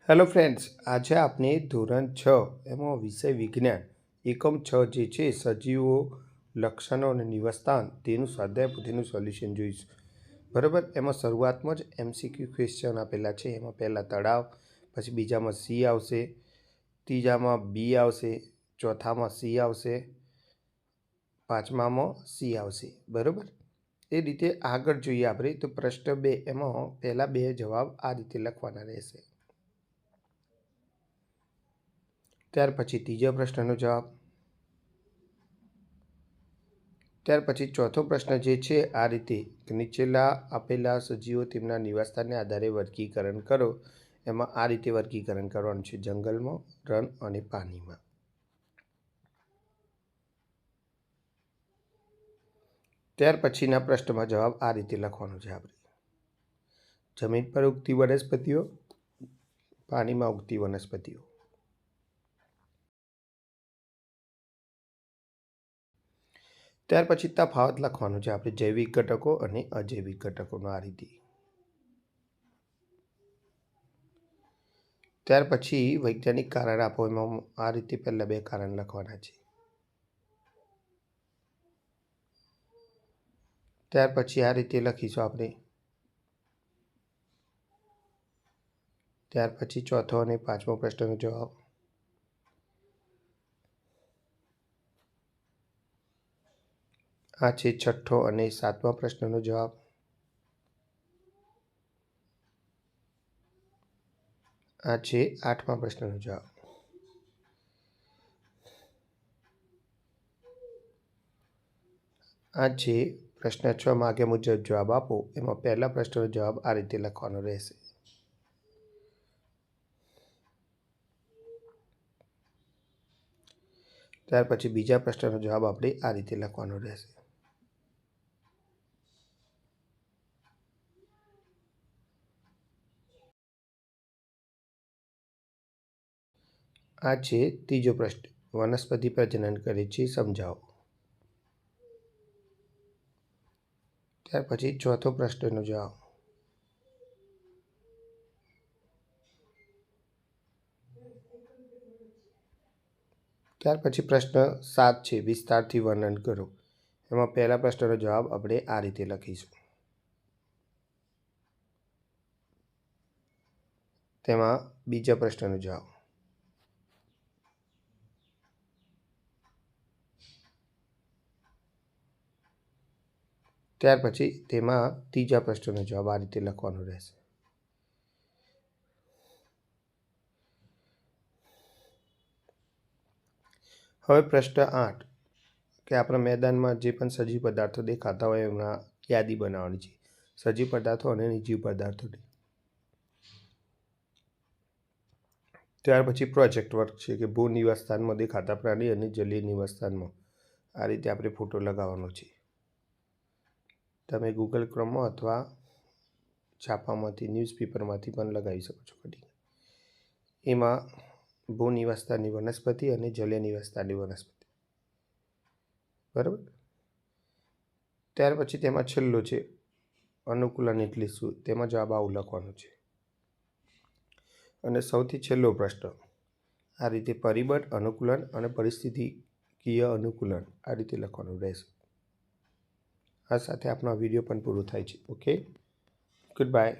Hello friends, આજે આપણે ધોરણ 6 એમાં વિષય વિજ્ઞાન એકમ 6 જે છે સજીવો, લક્ષણો અને નિવસ્તાન તેનું સ્વાધ્યાય પોથીનું સોલ્યુશન જોઈશું. બરાબર. એમાં શરૂઆતમાં જ MCQ ક્વેશ્ચન આપેલા છે. એમાં પહેલાં તળાવ, પછી બીજામાં સી આવશે, ત્રીજામાં બી આવશે, ચોથામાં સી આવશે, પાંચમામાં સી આવશે. બરાબર. એ રીતે આગળ જોઈએ આપણે તો પ્રશ્ન 2 એમાં પહેલાં 2 જવાબ આ રીતે લખવાના રહેશે. ત્યાર પછી ત્રીજા પ્રશ્નનો જવાબ, ત્યાર પછી ચોથો પ્રશ્ન જે છે આ રીતે નીચેલા આપેલા સજીવો તેમના નિવાસસ્થાનને આધારે વર્ગીકરણ કરો. એમાં આ રીતે વર્ગીકરણ કરવાનું છે: જંગલમાં, રણ અને પાણીમાં. ત્યાર પછીના પ્રશ્નમાં જવાબ આ રીતે લખવાનો છે આપણે: જમીન પર ઉગતી વનસ્પતિઓ, પાણીમાં ઉગતી વનસ્પતિઓ. ત્યાર પછી તફાવત લખવાનું છે આપણે જૈવિક ઘટકો અને અજૈવિક ઘટકોનો આ રીતે. ત્યાર પછી વૈજ્ઞાનિક કારણ આપો. એમાં આ રીતે પહેલાં 2 કારણ લખવાના છે. ત્યાર પછી આ રીતે લખીશું આપણે. ત્યાર પછી ચોથો અને પાંચમો પ્રશ્નનો જવાબ. આ છે છઠ્ઠો અને સાતમા પ્રશ્નનો જવાબ. આ છે આઠમા પ્રશ્નનો જવાબ. આ છે પ્રશ્ન 6 માં આગે મુજબ જવાબ આપો. એમાં પહેલા પ્રશ્નનો જવાબ આ રીતે લખવાનો રહેશે. ત્યાર પછી બીજા પ્રશ્નનો જવાબ આપણે આ રીતે લખવાનો રહેશે. આ છે ત્રીજો પ્રશ્ન: વનસ્પતિ પ્રજનન કરે છે, સમજાવો. ત્યાર પછી ચોથો પ્રશ્નનો જવાબ. ત્યાર પછી પ્રશ્ન 7 છે વિસ્તારથી વર્ણન કરો. એમાં પહેલા પ્રશ્નનો જવાબ આપણે આ રીતે લખીશું. તેમાં બીજા પ્રશ્નનો જવાબ. ત્યાર પછી તેમાં ત્રીજા પ્રશ્નનો જવાબ આ રીતે લખવાનો રહેશે. હવે પ્રશ્ન 8 કે આપણા મેદાનમાં જે પણ સજીવ પદાર્થો દેખાતા હોય એમના યાદી બનાવવાની છે. સજીવ પદાર્થો અને નિર્જીવ પદાર્થોની. ત્યાર પછી પ્રોજેક્ટ વર્ક છે કે ભૂ નિવાસસ્થાનમાં દેખાતા પ્રાણી અને જલીય નિવાસસ્થાનમાં આ રીતે આપણે ફોટો લગાવવાનો છે. તમે ગૂગલ ક્રોમમાં અથવા છાપામાંથી ન્યૂઝપેપરમાંથી પણ લગાવી શકો છો. એમાં ભૂ નિવાસસ્થાનની વનસ્પતિ અને જલીય નિવાસસ્થાનની વનસ્પતિ. બરાબર. ત્યાર પછી તેમાં છેલ્લો છે અનુકૂલન એટલે શું. તેમાં જવાબ આવું લખવાનો છે. અને સૌથી છેલ્લો પ્રશ્ન આ રીતે પરિબળ અનુકૂલન અને પરિસ્થિતિકીય અનુકૂલન આ રીતે લખવાનું રહેશે. આ સાથે આપણો વિડીયો પણ પૂરો થાય છે. Okay, good bye.